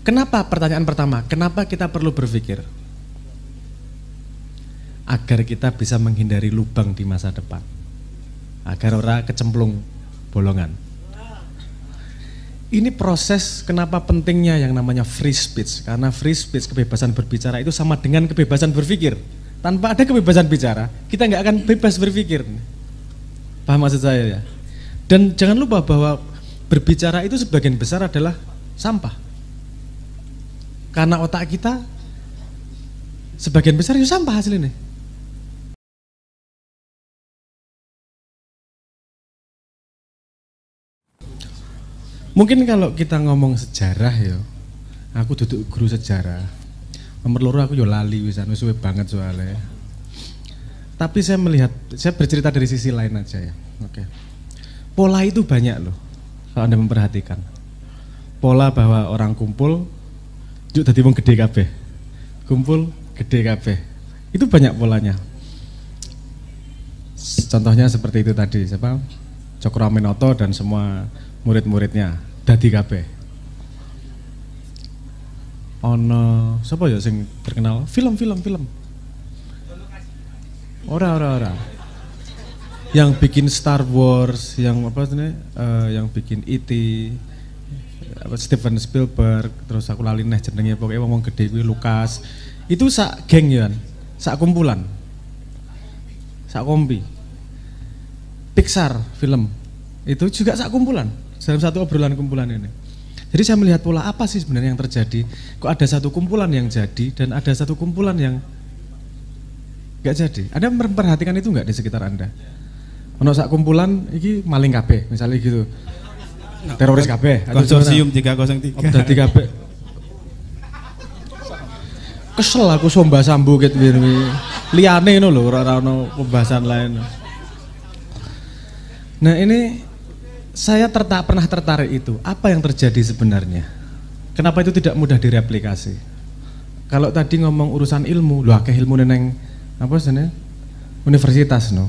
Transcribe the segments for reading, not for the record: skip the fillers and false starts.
Kenapa pertanyaan pertama, kenapa kita perlu berpikir? Agar kita bisa menghindari lubang di masa depan. Agar orang kecemplung bolongan. Ini proses kenapa pentingnya yang namanya free speech. Karena free speech, kebebasan berbicara itu sama dengan kebebasan berpikir. Tanpa ada kebebasan bicara, kita nggak akan bebas berpikir. Paham maksud saya ya? Dan jangan lupa bahwa berbicara itu sebagian besar adalah sampah. Karena otak kita sebagian besar itu sampah hasilnya. Mungkin kalau kita ngomong sejarah ya, aku duduk guru sejarah. Nomor loro aku yo lali wisan wis suwe banget soalnya. Tapi saya melihat, saya bercerita dari sisi lain aja ya. Oke. Pola itu banyak loh. Kalau Anda memperhatikan. Pola bahwa orang kumpul juk dadi wong gede kabeh. Kumpul gede kabeh. Itu banyak polanya. Contohnya seperti itu tadi, siapa? Cokroaminoto dan semua murid-muridnya dadi kabeh. Ono siapa ya sing terkenal film. Ora. Yang bikin Star Wars, yang apa sebenarnya yang bikin E.T. Steven Spielberg, terus aku lali neh jenenge pokoknya wong gede kuwi Lucas. Itu sak geng ya, sak kumpulan. Sak kompi. Pixar film. Itu juga sak kumpulan. Dalam satu obrolan kumpulan ini. Jadi saya melihat pola apa sih sebenarnya yang terjadi. Kok ada satu kumpulan yang jadi dan ada satu kumpulan yang gak jadi. Anda memperhatikan itu gak di sekitar Anda? Ono sak kumpulan iki maling kabeh misalnya gitu. Teroris kabeh. Konsorsium 303. Dadi kabeh. Kesel aku somba sambu gitu liyane ngono lho ora ono pembahasan lain. Nah ini saya pernah tertarik itu. Apa yang terjadi sebenarnya? Kenapa itu tidak mudah direplikasi? Kalau tadi ngomong urusan ilmu, lu akeh ilmu neng apa sebenarnya universitas no.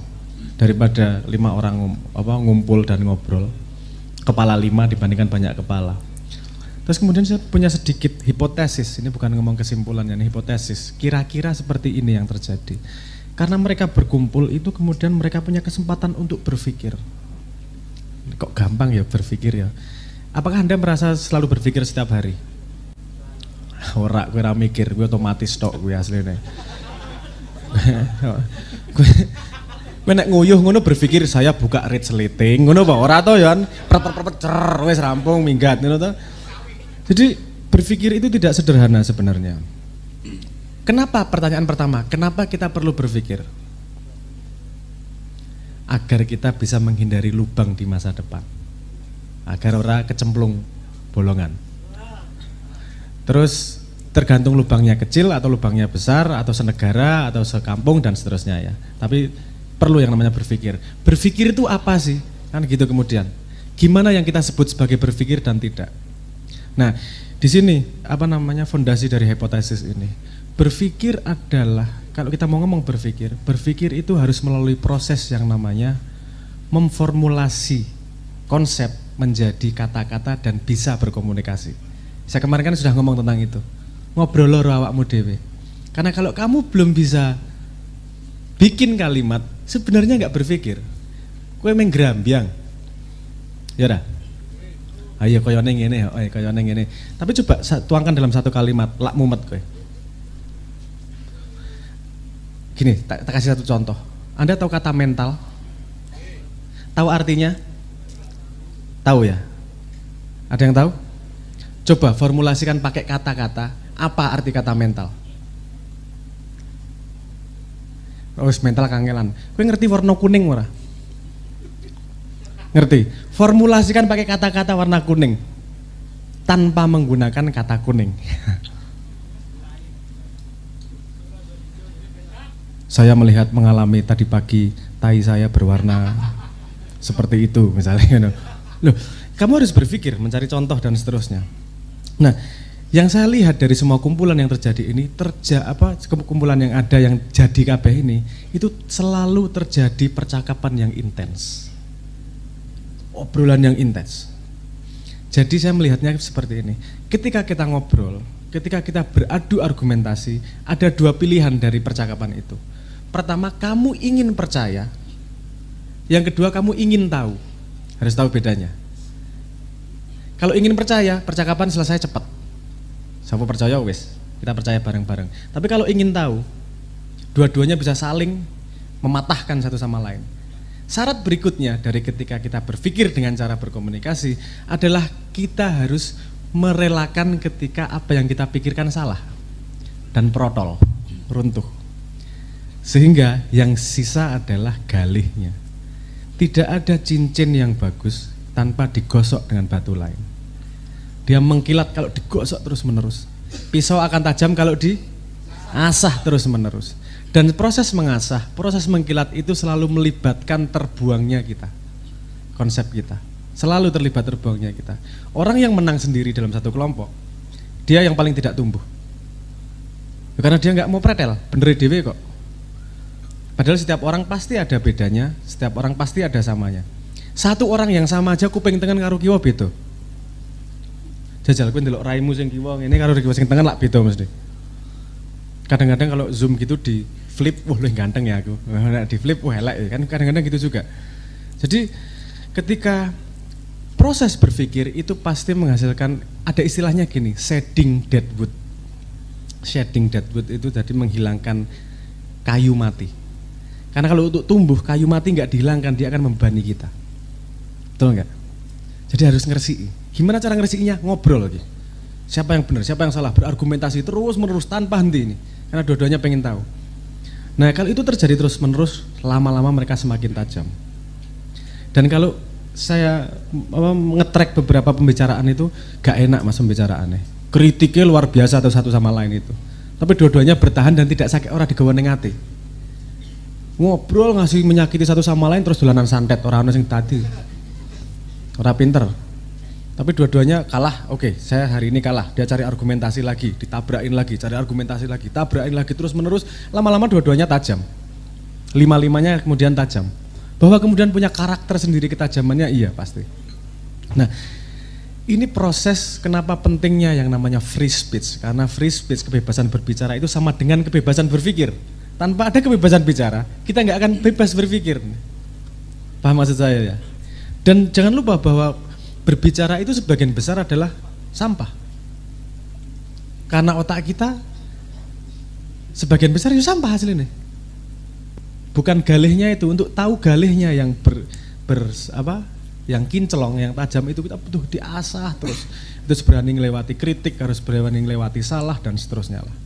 Daripada 5 orang ngumpul dan ngobrol. Kepala 5 dibandingkan banyak kepala. Terus kemudian saya punya sedikit hipotesis. Ini bukan ngomong kesimpulan, ini hipotesis. Kira-kira seperti ini yang terjadi. Karena mereka berkumpul itu kemudian mereka punya kesempatan untuk berpikir. Kok gampang ya berpikir ya? Apakah Anda merasa selalu berpikir setiap hari? Ora, gue ora mikir, gue otomatis tok gue aslinya. Gue nek nguyuh ngono berpikir saya buka read seliting, ngono apa? Ora to ya, cer wis rampung minggat ngono to. Jadi berpikir itu tidak sederhana sebenarnya. Kenapa pertanyaan pertama, kenapa kita perlu berpikir? Agar kita bisa menghindari lubang di masa depan. Agar orang kecemplung bolongan. Terus tergantung lubangnya kecil atau lubangnya besar atau senegara atau sekampung dan seterusnya ya. Tapi perlu yang namanya berpikir. Berpikir itu apa sih? Kan gitu kemudian. Gimana yang kita sebut sebagai berpikir dan tidak? Nah, di sini apa namanya fondasi dari hipotesis ini? Berpikir adalah, kalau kita mau ngomong berpikir itu harus melalui proses yang namanya memformulasi konsep menjadi kata-kata dan bisa berkomunikasi. Saya kemarin kan sudah ngomong tentang itu. Ngobrol loro awakmu dhewe. Karena kalau kamu belum bisa bikin kalimat, sebenarnya nggak berpikir. Kowe meng grambyang. Ya ora? Ayo kaya ning ngene, kaya ning ngene. Tapi coba tuangkan dalam satu kalimat, lak mumet kowe. Gini, tak kasih satu contoh. Anda tahu kata mental? Tahu artinya? Tahu ya? Ada yang tahu? Coba formulasikan pakai kata-kata. Apa arti kata mental? Oh, mental kangelan. Kowe ngerti warna kuning ora? Ngerti? Formulasikan pakai kata-kata warna kuning tanpa menggunakan kata kuning. Saya melihat mengalami tadi pagi tai saya berwarna seperti itu misalnya. Loh, kamu harus berpikir mencari contoh dan seterusnya. Nah, yang saya lihat dari semua kumpulan yang terjadi ini kumpulan yang ada yang jadi kabeh ini itu selalu terjadi percakapan yang intens. Obrolan yang intens. Jadi saya melihatnya seperti ini. Ketika kita ngobrol, ketika kita beradu argumentasi, ada dua pilihan dari percakapan itu. Pertama, kamu ingin percaya. Yang kedua, kamu ingin tahu. Harus tahu bedanya. Kalau ingin percaya, percakapan selesai cepat. Siapa percaya wes, kita percaya bareng-bareng. Tapi kalau ingin tahu, dua-duanya bisa saling mematahkan satu sama lain. Syarat berikutnya dari ketika kita berpikir dengan cara berkomunikasi adalah kita harus merelakan ketika apa yang kita pikirkan salah dan protol, runtuh. Sehingga yang sisa adalah galihnya. Tidak ada cincin yang bagus tanpa digosok dengan batu lain. Dia mengkilat kalau digosok terus menerus. Pisau akan tajam kalau diasah terus menerus. Dan proses mengasah, proses mengkilat itu selalu melibatkan terbuangnya kita, konsep kita, selalu terlibat terbuangnya kita. Orang yang menang sendiri dalam satu kelompok, dia yang paling tidak tumbuh, karena dia nggak mau pretel, bener dewe kok. Padahal setiap orang pasti ada bedanya, setiap orang pasti ada samanya. Satu orang yang sama aja kuping tengen karo kiwa beda. Jajal kowe ndelok raimu sing kiwa ngene karo kiwa sing tengen lak beda mesti. Kadang-kadang kalau zoom gitu di flip, wah lebih ganteng ya aku. Di flip, wah elek ya kan, kadang-kadang gitu juga. Jadi ketika proses berpikir itu pasti menghasilkan, ada istilahnya gini, shedding dead wood. Shedding dead wood itu jadi menghilangkan kayu mati. Karena kalau untuk tumbuh, kayu mati nggak dihilangkan, dia akan membebani kita. Betul nggak? Jadi harus ngersi. Gimana cara ngersiinya? Ngobrol lagi. Siapa yang benar, siapa yang salah, berargumentasi terus menerus tanpa henti ini. Karena dua-duanya pengen tahu. Nah kalau itu terjadi terus menerus, lama-lama mereka semakin tajam. Dan kalau saya nge-track beberapa pembicaraan itu, gak enak mas pembicaraannya. Kritiknya luar biasa atau satu sama lain itu. Tapi dua-duanya bertahan dan tidak sakit orang digawane ngati. Ngobrol ngasih menyakiti satu sama lain terus dolanan santet, orang sing tadi. Orang pinter. Tapi dua-duanya kalah, oke, saya hari ini kalah. Dia cari argumentasi lagi, ditabrakin lagi, cari argumentasi lagi, tabrakin lagi terus menerus. Lama-lama dua-duanya tajam. Lima-limanya kemudian tajam. Bahwa kemudian punya karakter sendiri ketajamannya, iya pasti. Nah, ini proses kenapa pentingnya yang namanya free speech. Karena free speech, kebebasan berbicara itu sama dengan kebebasan berpikir. Tanpa ada kebebasan bicara, kita nggak akan bebas berpikir. Paham maksud saya ya? Dan jangan lupa bahwa berbicara itu sebagian besar adalah sampah. Karena otak kita sebagian besar itu sampah hasilnya. Bukan galihnya itu, untuk tahu galihnya yang yang kinclong, yang tajam itu kita butuh diasah terus. Itu berani melewati kritik, harus berani melewati salah dan seterusnya lah.